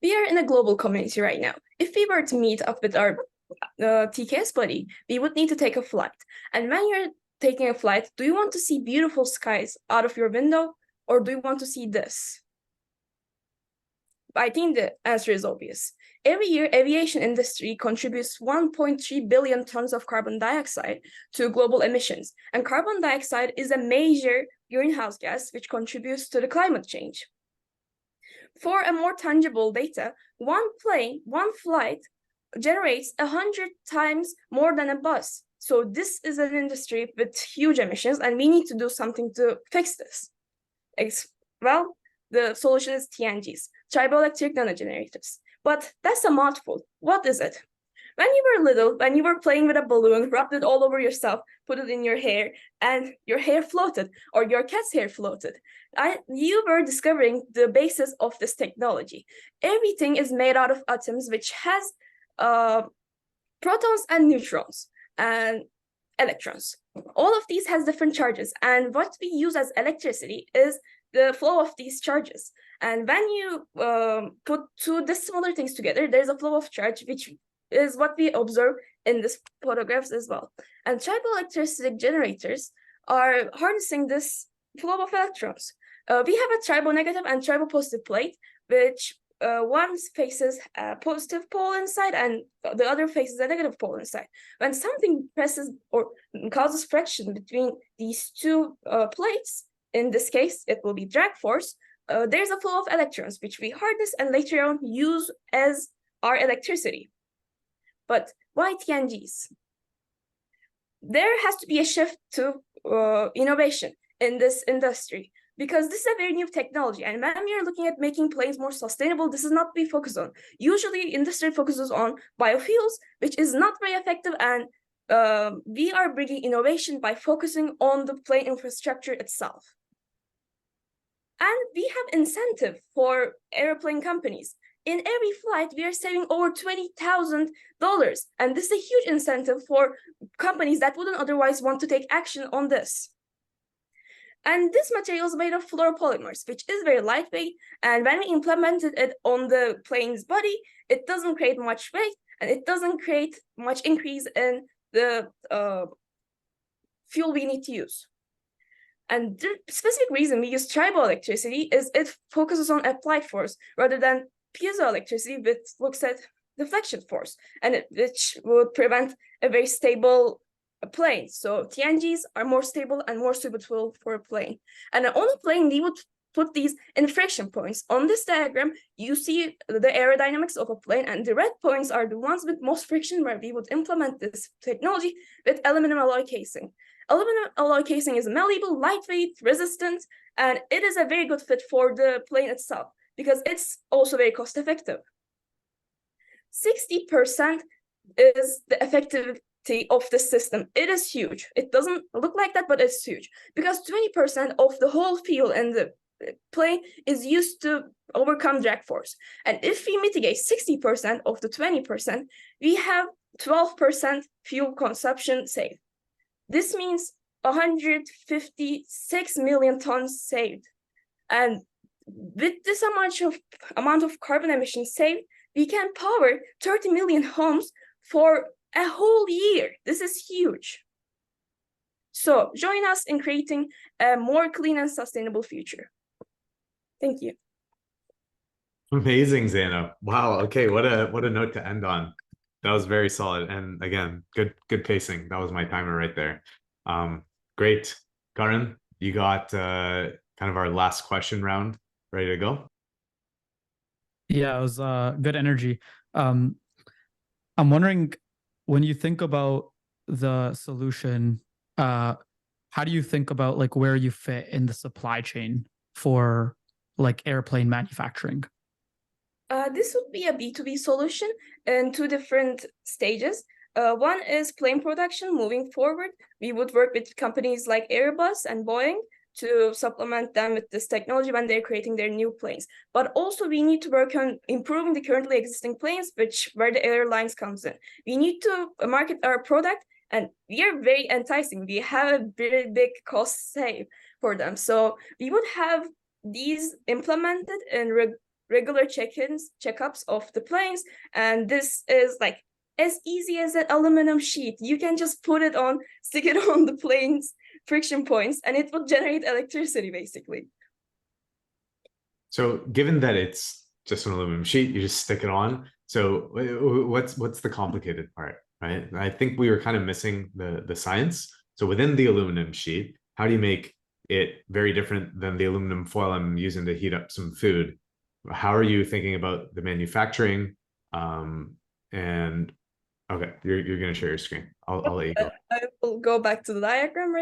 We are in a global community right now. If we were to meet up with our TKS buddy, we would need to take a flight. And when you're taking a flight, do you want to see beautiful skies out of your window, or do you want to see this? I think the answer is obvious. Every year, aviation industry contributes 1.3 billion tons of carbon dioxide to global emissions, and carbon dioxide is a major greenhouse gas which contributes to the climate change. For a more tangible data, one flight generates 100 times more than a bus. So this is an industry with huge emissions, and we need to do something to fix this. Well, the solution is TENGs, triboelectric nanogenerators. But that's a mouthful. What is it? When you were little, when you were playing with a balloon, rubbed it all over yourself, put it in your hair, and your hair floated, or your cat's hair floated, you were discovering the basis of this technology. Everything is made out of atoms, which has protons and neutrons and electrons. All of these has different charges, and what we use as electricity is the flow of these charges. And when you put two dissimilar things together, there's a flow of charge, which is what we observe in these photographs as well. And triboelectric generators are harnessing this flow of electrons. We have a tribonegative and tribopositive plate, which one faces a positive pole inside and the other faces a negative pole inside. When something presses or causes friction between these two plates, in this case, it will be drag force, there's a flow of electrons, which we harness and later on use as our electricity. But why TENGs? There has to be a shift to innovation in this industry, because this is a very new technology. And when we are looking at making planes more sustainable, this is not what we focus on. Usually, industry focuses on biofuels, which is not very effective. And we are bringing innovation by focusing on the plane infrastructure itself. And we have incentive for airplane companies. In every flight, we are saving over $20,000. And this is a huge incentive for companies that wouldn't otherwise want to take action on this. And this material is made of fluoropolymers, which is very lightweight. And when we implemented it on the plane's body, it doesn't create much weight, and it doesn't create much increase in the fuel we need to use. And the specific reason we use triboelectricity is it focuses on applied force rather than piezoelectricity, which looks at deflection force, and which would prevent a very stable plane. So TENGs are more stable and more suitable for a plane. And on a plane, we would put these in friction points. On this diagram, you see the aerodynamics of a plane, and the red points are the ones with most friction, where we would implement this technology with aluminum alloy casing. Aluminum alloy casing is malleable, lightweight, resistant, and it is a very good fit for the plane itself because it's also very cost effective. 60% is the effectivity of the system. It is huge. It doesn't look like that, but it's huge because 20% of the whole fuel in the plane is used to overcome drag force. And if we mitigate 60% of the 20%, we have 12% fuel consumption saved. This means 156 million tons saved. And with this amount of carbon emissions saved, we can power 30 million homes for a whole year. This is huge. So join us in creating a more clean and sustainable future. Thank you. Amazing, Zeynep. Wow. Okay. What a note to end on. That was very solid. And again, good pacing. That was my timer right there. Great. Karan, you got kind of our last question round ready to go? Yeah, it was good energy. I'm wondering, when you think about the solution, how do you think about like where you fit in the supply chain for like airplane manufacturing? This would be a B2B solution in two different stages. One is plane production moving forward. We would work with companies like Airbus and Boeing to supplement them with this technology when they're creating their new planes. But also we need to work on improving the currently existing planes, where the airlines comes in. We need to market our product, and we are very enticing. We have a very big cost save for them. So we would have these implemented in regular checkups of the planes. And this is like as easy as an aluminum sheet. You can just put it on, stick it on the plane's friction points, and it will generate electricity basically. So given that it's just an aluminum sheet, you just stick it on. So what's the complicated part, right? I think we were kind of missing the science. So within the aluminum sheet, how do you make it very different than the aluminum foil I'm using to heat up some food? How are you thinking about the manufacturing? And okay, you're gonna share your screen. I'll let you go. I will go back to the diagram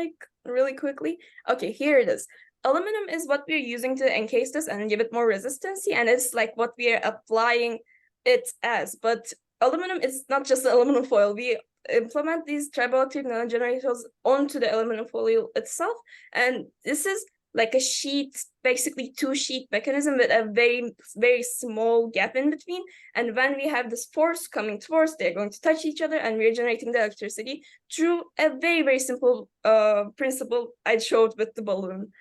really quickly. Okay, here it is. Aluminum is what we're using to encase this and give it more resistancy, and it's like what we are applying it as. But aluminum is not just the aluminum foil. We implement these triboelectric nanogenerators onto the aluminum foil itself, and this is like a sheet, basically two-sheet mechanism with a very, very small gap in between. And when we have this force coming towards, they're going to touch each other, and we're generating the electricity through a very, very simple principle I showed with the balloon.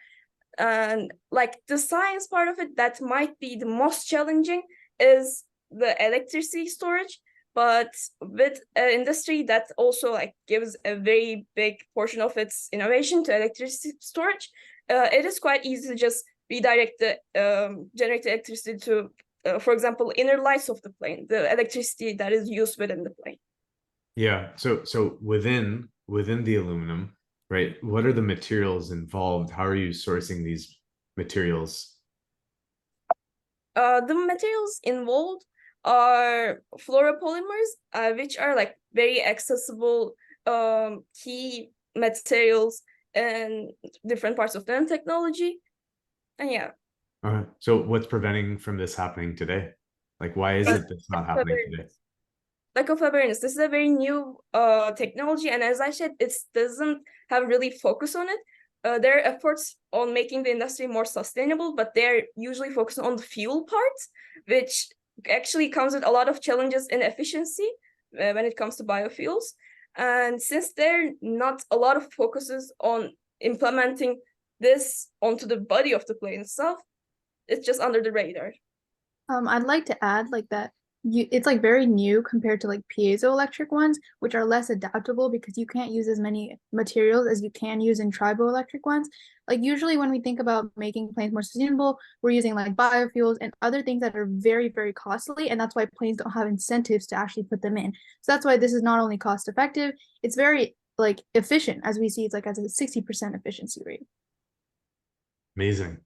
And like the science part of it that might be the most challenging is the electricity storage. But with an industry that also like gives a very big portion of its innovation to electricity storage, it is quite easy to just redirect the generate electricity to, for example, inner lights of the plane, the electricity that is used within the plane. Yeah. So within the aluminum, right? What are the materials involved? How are you sourcing these materials? The materials involved are fluoropolymers, which are like very accessible key materials in different parts of nanotechnology. And yeah. So what's preventing from this happening today? Like, why is it that's not happening today? Lack of awareness. This is a very new technology, and as I said, it doesn't have really focus on it. There are efforts on making the industry more sustainable, but they're usually focused on the fuel part, which actually comes with a lot of challenges in efficiency when it comes to biofuels. And since there are not a lot of focuses on implementing this onto the body of the plane itself, it's just under the radar. I'd like to add like that it's like very new compared to like piezoelectric ones, which are less adaptable because you can't use as many materials as you can use in triboelectric ones. Like usually when we think about making planes more sustainable, we're using like biofuels and other things that are very, very costly. And that's why planes don't have incentives to actually put them in. So that's why this is not only cost effective, it's very like efficient. As we see, it's like as a 60% efficiency rate. Amazing.